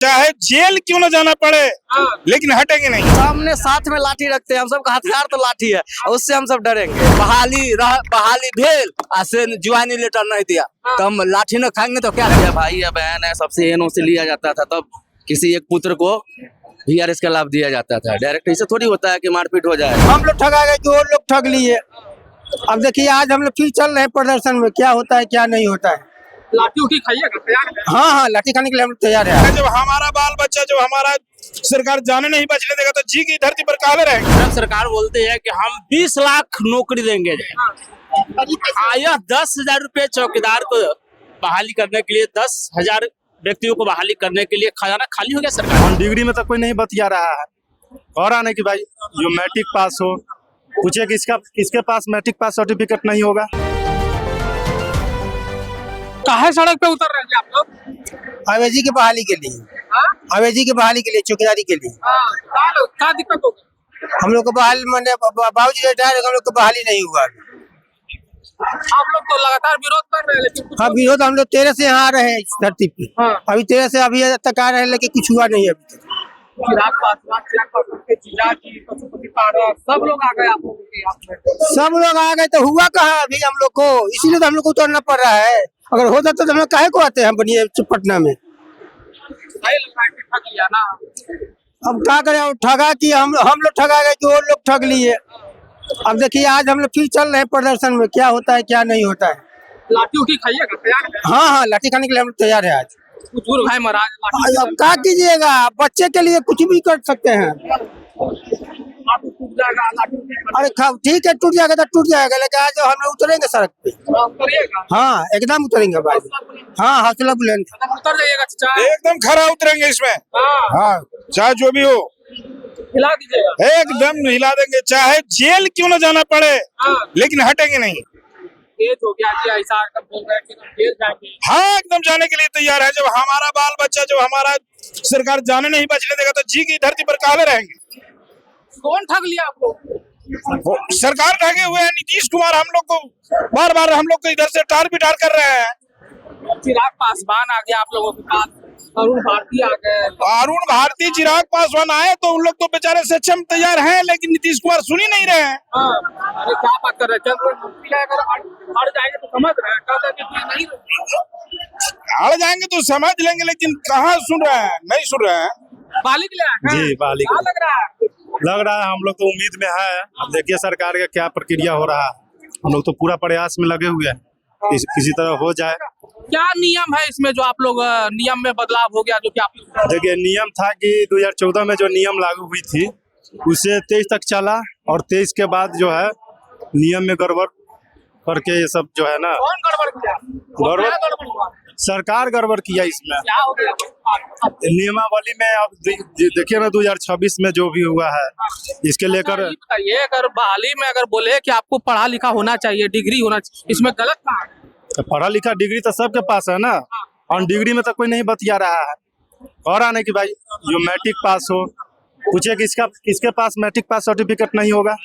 चाहे जेल क्यों न जाना पड़े लेकिन हटेंगे नहीं। सामने साथ में लाठी रखते हैं, हम सबका हथियार तो लाठी है, उससे हम सब डरेंगे। बहाली भेल ऐसे ज्वाइनिंग लेटर नहीं दिया तो हम लाठी न खाएंगे तो क्या किया। भाई या बहन है, सबसे एनओ से लिया जाता था, तब किसी एक पुत्र को VRS का लाभ दिया जाता था। डायरेक्ट ऐसे थोड़ी होता है कि मारपीट हो जाए। हम लोग ठगा गए तो और लोग ठग लिए। अब देखिए आज हम लोग फिर चल रहे हैं प्रदर्शन में, क्या होता है क्या नहीं होता है। लाठी उठी खाइएगा, तैयार है? हाँ, लाठी खाने के लिए हम लोग तैयार है। जब हमारा बाल बच्चा जब हमारा सरकार जाने नहीं बचने देगा तो जी की धरती पर काले रहेंगे। सरकार बोलते हैं कि हम 20 लाख नौकरी देंगे। आया 10,000 रुपए चौकीदार को बहाली करने के लिए, 10,000 व्यक्तियों को बहाली करने के लिए खजाना खाली हो गया सरकार। हम डिग्री में तो कोई नहीं बतिया रहा है। और आने की भाई जो मैट्रिक पास हो, पूछे किसके पास मैट्रिक पास सर्टिफिकेट नहीं होगा। काहे सड़क पे उतर रहे हैं आप लोग? अवैधी की बहाली के लिए, अवैधी की बहाली के लिए, चौकीदारी के लिए। क्या दिक्कत होगी? हम लोग को बहाली मैंने बाबूजी रिटायर, हम लोग को बहाली नहीं हुआ। आप लोग तो लगातार विरोध कर रहे हैं, लेकिन कुछ हाँ, विरोध हम लोग 13 से यहाँ आ रहे हैं इस धरती पे। अभी 13 से अभी तक आ रहे हैं, लेकिन कुछ हुआ नहीं अभी तक। चिराग पासवान के जीजा जी, पशुपति पारस, सब लोग आ गए आप लोगों के यहाँ पे। सब लोग आ गए तो हुआ कहाँ अभी हम लोग को, इसीलिए तो हम लोग को उतरना पड़ रहा है। अगर हो जाता तो हम लोग काहे को आते हैं बनिए पटना में। सही लग रहा है कि ठग लिया ना। अब क्या करें, अब ठगा कि हम लोग ठगा गए तो और लोग ठग लिए। अब देखिए आज हम लोग फिर चल रहे हैं प्रदर्शन में, क्या होता है क्या नहीं होता है। लाठी उठी खाइएगा, तैयार है? हाँ, लाठी खाने के लिए हम लोग तैयार है आज। बुजुर्ग है महाराज, लाठी अब क्या कीजिएगा, बच्चे के लिए कुछ भी कर सकते हैं। लाठी टूट जाएगा, लाठी उठेगा। अरे ठीक है, टूट जाएगा तो टूट जाएगा, लेकिन आज हम लोग उतरेंगे सड़क पे। करिएगा, हाँ, एकदम उतरेंगे भाई। हाँ, हौसला बुलंद। उतर जाइएगा चाचा। एकदम खरा उतरेंगे इसमें। हाँ, हाँ, चाहे जो भी हो हिला दीजिएगा। एकदम हिला देंगे, चाहे जेल क्यों न जाना पड़े लेकिन हटेंगे नहीं। तेज हो गया जी, ऐसा एकदम बोल रहे हैं कि हम जेल जाएंगे। हाँ, एकदम जाने के लिए तैयार है। जब हमारा बाल बच्चा जब हमारा सरकार जाने नहीं बचने देगा तो जी की धरती पर काले रहेंगे। कौन ठग लिया आप लोग? सरकार ठगे हुए हैं। नीतीश कुमार हम लोग को बार बार हम लोग को इधर से टार बिटार कर रहे हैं। चिराग पासवान आ गया आप लोगों के पास, अरुण भारती आ गए। अरुण भारती, चिराग पासवान आए तो उन लोग तो बेचारे सक्षम तैयार हैं, लेकिन नीतीश कुमार सुन ही नहीं रहे हैं। अरे क्या बात कर रहे हैं, अगर अड़ जाएंगे तो समझ रहे हैं, कहते हैं कि नहीं अड़ जाएंगे तो समझ लेंगे, लेकिन कहाँ सुन रहे हैं, नहीं सुन रहे हैं। बाली के लिए जी, बाली के क्या लग रहा है? लग रहा है हम लोग तो उम्मीद में है। अब देखिए सरकार का क्या प्रक्रिया हो रहा है। हम लोग तो पूरा प्रयास में लगे हुए हैं, किसी तरह हो जाए। क्या नियम है इसमें जो आप लोग नियम में बदलाव हो गया, जो कि आप देखिए नियम था कि 2014 में जो नियम लागू हुई थी उसे 23 तक चला, और 23 के बाद जो है नियम में गड़बड़ करके ये सब जो है ना, कौन गड़बड़ किया? गड़बड़ हुआ? सरकार गड़बड़ किया इसमें क्या हो गया? नियमावली में। अब देखिए ना 2026 में जो भी हुआ है इसके लेकर। ये बताइए, अगर बहाली में अगर बोले कि आपको पढ़ा लिखा होना चाहिए, डिग्री होना चाहिए, इसमें गलत कहाँ है? तो पढ़ा लिखा डिग्री तो सबके पास है ना, और डिग्री में तो कोई नहीं बतिया रहा है। और आने की भाई जो मैट्रिक पास हो, पूछे किसके पास मैट्रिक पास सर्टिफिकेट नहीं होगा।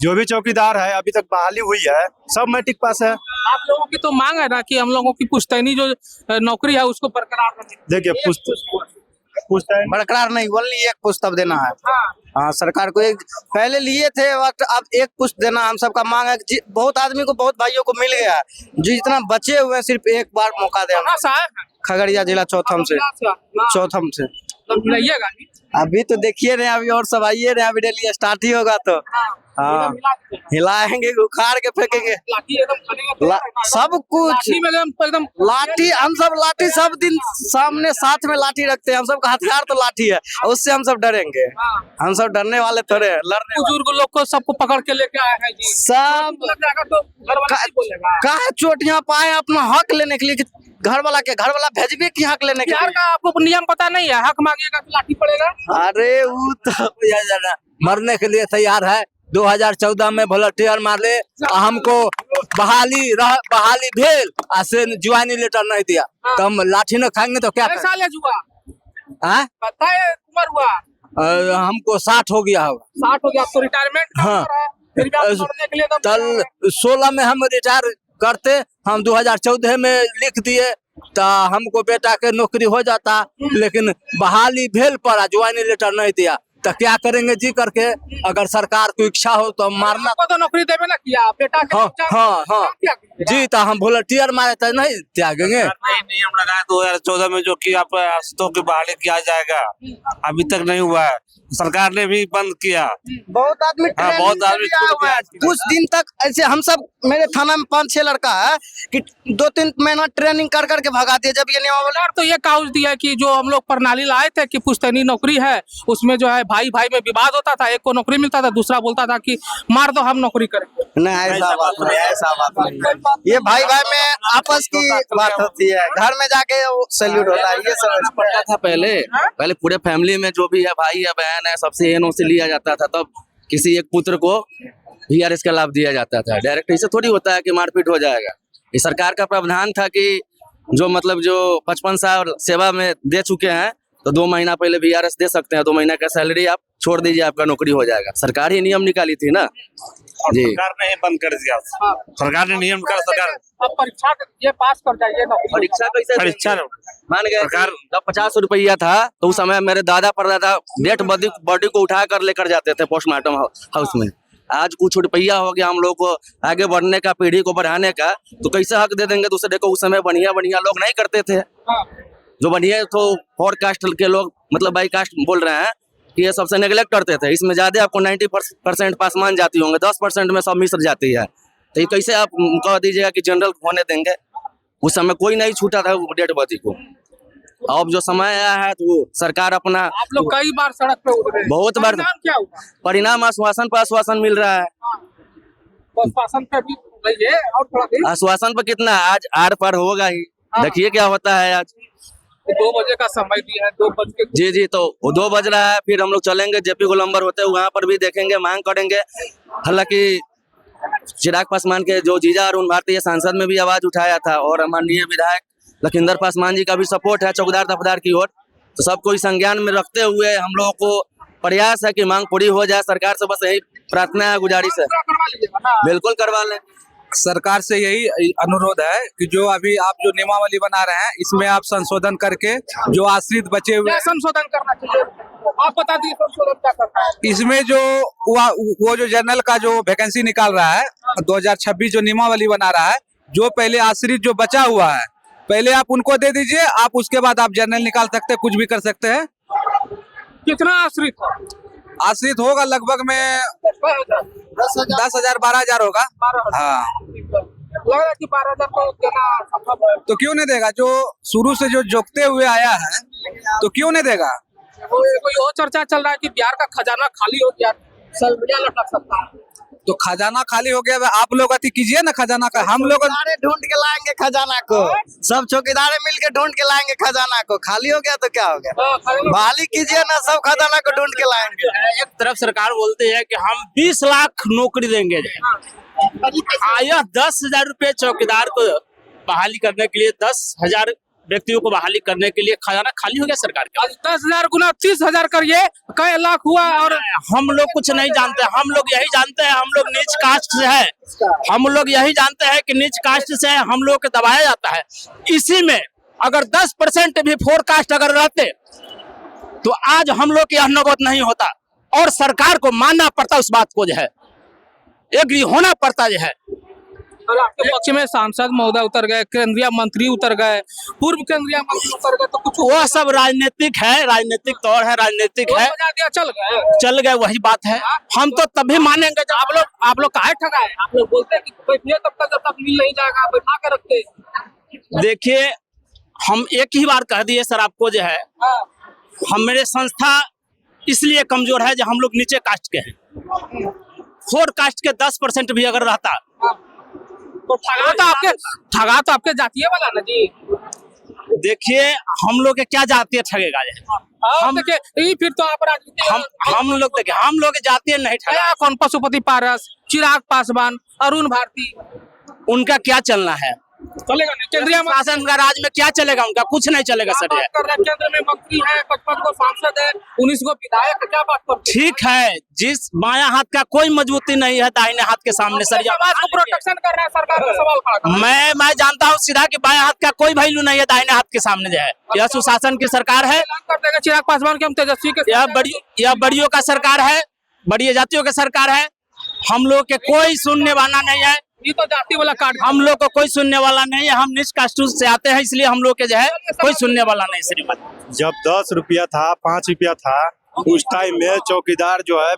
जो भी चौकीदार है अभी तक बहाली हुई है सब मैट्रिक पास है। आप लोगों की तो मांग है ना कि हम लोगों की पुश्तैनी जो नौकरी है उसको बरकरार रखें। देखिए पुश्तैनी बरकरार नहीं, ओनली एक पुस्तक देना है। हाँ, सरकार को एक पहले लिए थे वक्त, अब एक पुस्तक देना हम सबका मांग है। बहुत आदमी को, बहुत भाइयों को मिल गया है, जो जितना बचे हुए हैं सिर्फ एक बार मौका दे। खगड़िया जिला चौथम से मिलाइएगा। अभी तो देखिए रहे, अभी और सब आइए रहे, अभी डेली स्टार्ट ही होगा तो हाँ हिलाएंगे, उखाड़ के फेंकेंगे सब कुछ। एकदम लाठी, हम सब लाठी सब दिन सामने साथ में लाठी रखते हैं, हम सबका हथियार तो लाठी है, उससे हम सब डरेंगे। हम सब डरने वाले थोड़े, लड़ने बुजुर्ग लोग को सबको पकड़ के लेके आए हैं जी। सब तो घर वाला नहीं बोलेगा। कहा चोटियां पाए अपना हक लेने के लिए, घर वाला भेजबे की हक लेने के लिए। का आपको नियम पता नहीं है, हक मांगिएगा तो लाठी पड़ेगा। अरे वो तो मरने के लिए तैयार है। 2014 में वॉलंटियर मारे, हमको बहाली भेल ऐसे ज्वाइनिंग लेटर नहीं दिया तो हम लाठी न खाएंगे तो क्या करें। साल हुआ है उम्र हुआ हमको 60 हो गया होगा। 60 हो गया तो रिटायरमेंट। हाँ, फिर भी आप लड़ने के लिए तो कल 16 में हम रिटायर करते, हम 2014 में लिख दिए तो हमको बेटा के नौकरी हो जाता, लेकिन बहाली भेल पर ज्वाइनिंग लेटर नहीं दिया तो क्या करेंगे जी करके। अगर सरकार को इच्छा हो तो मारना। आपको तो नौकरी देवे ना किया बेटा के हाँ बच्चा हाँ हाँ क्या किया? जी, तो हम वॉलंटियर मारे तो नहीं त्यागेंगे। नई नियम लगाया 2014 में जो कि आप आश्रितों की बहाली किया जाएगा, अभी तक नहीं हुआ है। सरकार ने भी बंद किया। बहुत आदमी हाँ, बहुत आदमी ट्रेनिंग छूट हुआ है। गया। कुछ दिन तक ऐसे हम सब, मेरे थाना में 5-6 लड़का है कि 2-3 महीना ट्रेनिंग कर करके भगा दिए। जब ये नियम सरकार तो ये काउज दिया कि जो हम लोग प्रणाली लाए थे कि पुश्तैनी नौकरी है, उसमें जो है भाई भाई में विवाद होता था, एक को नौकरी मिलता था, दूसरा बोलता था कि मार दो हम नौकरी करेंगे। नहीं, ऐसा बात नहीं, ऐसा बात नहीं। ये भाई भाई में आपस की बात होती है, घर में जाके सैल्यूट होता है, ये सब पड़ता था। पहले पूरे फैमिली में जो भी है, भाई है बहन है, सबसे एनओ से लिया जाता था। तब किसी एक पुत्र को वीआरएस का लाभ दिया जाता था। डायरेक्ट ऐसे थोड़ी होता है कि मारपीट हो जाएगा। ये सरकार का प्रावधान था कि जो 55 साल सेवा में दे चुके हैं तो 2 महीना पहले वीआरएस दे सकते हैं। 2 महीना का सैलरी आप छोड़ दीजिए, आपका नौकरी हो जाएगा। सरकार ही नियम निकाली थी ना जी। सरकार ने ही बंद कर दिया। सरकार ने नियम कर, सरकार अब परीक्षा ये पास कर जाइए नौकरी। परीक्षा कैसे परीक्षा मान गए सरकार- जब 50 रुपया था तो उस समय मेरे दादा परदादा डेड बॉडी को उठा कर लेकर जाते थे पोस्टमार्टम हाउस में। आज कुछ रुपया हो गया हम लोग को आगे बढ़ने का, पीढ़ी को बढ़ाने का, तो कैसे हक दे देंगे दूसरे को। उस समय बढ़िया लोग नहीं करते थे। हाँ। जो बढ़िया तो 4 कास्ट के लोग, मतलब बाई कास्ट बोल रहे हैं कि ये सबसे नेगलेक्ट करते थे। इसमें ज्यादा आपको 90% पासमान जाती होंगे, 10% में सब मिश्र जाती है। तो ये कैसे आप कह दीजिएगा कि जनरल होने देंगे। उस समय कोई नहीं छूटा था डेड बॉडी को। अब जो समय आया है तो सरकार अपना, आप लोग कई बार सड़क पे उतरे, बहुत बार परिणाम क्या हुआ? परिणाम आश्वासन पर आश्वासन मिल रहा है। बस शासन पे भी रहिए और थोड़ा देर आश्वासन पर कितना, आज आर पार होगा ही। देखिए क्या होता है आज। 2 बजे का समय दिया है, 2 बज के जी, तो 2 बज रहा है। फिर हम लोग चलेंगे जेपी गोलंबर होते हैं, वहाँ पर भी देखेंगे, मांग करेंगे। हालांकि चिराग पासवान के जो जीजा अरुण भारतीय सांसद में भी आवाज उठाया था, और माननीय विधायक लखिंदर पासवान जी का भी सपोर्ट है चौकीदार दफदार की ओर। तो सबको इस संज्ञान में रखते हुए हम लोगों को प्रयास है कि मांग पूरी हो जाए। सरकार से बस यही प्रार्थना है, गुजारिश है, पूरा करवा लीजिएगा ना। बिल्कुल करवा लें। सरकार से यही अनुरोध है कि जो अभी आप जो नियमावली बना रहे हैं, इसमें आप संशोधन करके जो आश्रित बचे हुए, क्या संशोधन करना चाहिए आप बता दीजिए, संशोधन क्या करना है? इसमें जो वो जो जनरल का जो वैकेंसी निकाल रहा है 2026 जो नियमावली बना रहा है, जो पहले आश्रित जो बचा हुआ है पहले आप उनको दे दीजिए। आप उसके बाद आप जनरल निकाल सकते हैं, कुछ भी कर सकते हैं। कितना आश्रित है? आश्रित होगा लगभग में 10,000 12,000 होगा। 12,000। हाँ, लग रहा है कि 12,000 को देना संभव है। तो क्यों नहीं देगा? जो शुरू से जो जोकते हुए आया है तो क्यों नहीं देगा? कोई और चर्चा चल रहा है कि बिहार का खजाना खाली हो गया, सलबिया लटक सकता है। तो खजाना खाली हो गया, आप लोग अति कीजिए ना खजाना का। हम लोग ढूंढ के लाएंगे खजाना को, सब चौकीदारे मिलके ढूंढ के लाएंगे खजाना को। खाली हो गया तो क्या हो गया, बहाली कीजिए ना, सब खजाना को ढूंढ के लाएंगे। एक तरफ सरकार बोलती है कि हम 20 लाख नौकरी देंगे, आया 10,000 रुपए चौकीदार को बहाली करने के लिए, 10,000 व्यक्तियों को बहाली करने के लिए खजाना खाली हो गया सरकार का। 10,000 गुना 30,000 करिए, कई लाख हुआ। और हम लोग कुछ नहीं जानते, हम लोग यही जानते हैं हम लोग नीच कास्ट से है। हम लोग यही जानते हैं कि नीच कास्ट से हम लोग को दबाया जाता है। इसी में अगर 10% भी 4 कास्ट अगर रहते तो आज हम लोग यह नौबत नहीं होता, और सरकार को मानना पड़ता उस बात को, जो है एग्री होना पड़ता जो है। और आपके पक्ष में सांसद महोदय उतर गए, केंद्रीय मंत्री उतर गए, पूर्व केंद्रीय मंत्री उतर गए, तो कुछ वो सब राजनीतिक है, राजनीतिक तौर है, राजनीतिक है, बजा दिया, चल गए, वही बात है। हम तो तभी मानेंगे जब आप लोग काहे ठगाए? आप लोग बोलते हैं कि बैठिए तब तक जब तक मिल नहीं जाएगा, बैठा के रखते। देखिए, हम एक ही बार कह दिए सर आपको, जो है हम मेरे संस्था इसलिए कमजोर है जो हम लोग नीचे कास्ट के हैं। 4 कास्ट के 10% भी अगर रहता तो ठगा तो आपके जातीय वाला ना जी। देखिए हम लोग के क्या जातीय ठगेगा, हम देखिए फिर तो आप हम लोग देखिए, हम लोग जातीय नहीं ठगा। कौन पशुपति पारस, चिराग पासवान, अरुण भारती, उनका क्या चलना है? चलेगा नहीं केंद्रीय मंत्री शासन का राज में क्या चलेगा उनका, कुछ नहीं चलेगा सर। बात कर रहे हैं, केंद्र में मंत्री है, 55 को सांसद है, 19 को विधायक है, क्या बात करते हैं? ठीक है, जिस बायां हाथ का कोई मजबूती नहीं है दाहिने हाथ के सामने सर। ये समाज को प्रोटेक्शन कर रहा है सरकार का सवाल खड़ा कर रहा है। मैं जानता हूँ सीधा कि बायां हाथ का कोई वैल्यू नहीं है दाहिने हाथ के सामने जो है। यह सुशासन की सरकार है, ऐलान कर देगा चिराग पासवान के हम तेजस्वी के यह बड़ियों का सरकार है, बड़ी जातियों की सरकार है। हम लोग के कोई सुनने वाला नहीं है, ये तो जाति वाला कार्ड हम लोग को कोई सुनने वाला नहीं है। हम नीच कास्ट से आते हैं, इसलिए हम लोग के जो है कोई सुनने वाला नहीं श्रीमती। जब 10 रुपया था, 5 रुपया था, उस टाइम में चौकीदार जो है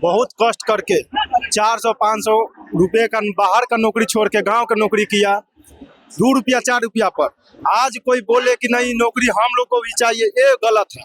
बहुत कष्ट करके 400-500 रुपए का बाहर का नौकरी छोड़ के गांव का नौकरी किया 2 रुपया 4 रुपया पर। आज कोई बोले कि नहीं नौकरी हम लोग को भी चाहिए, ये गलत है।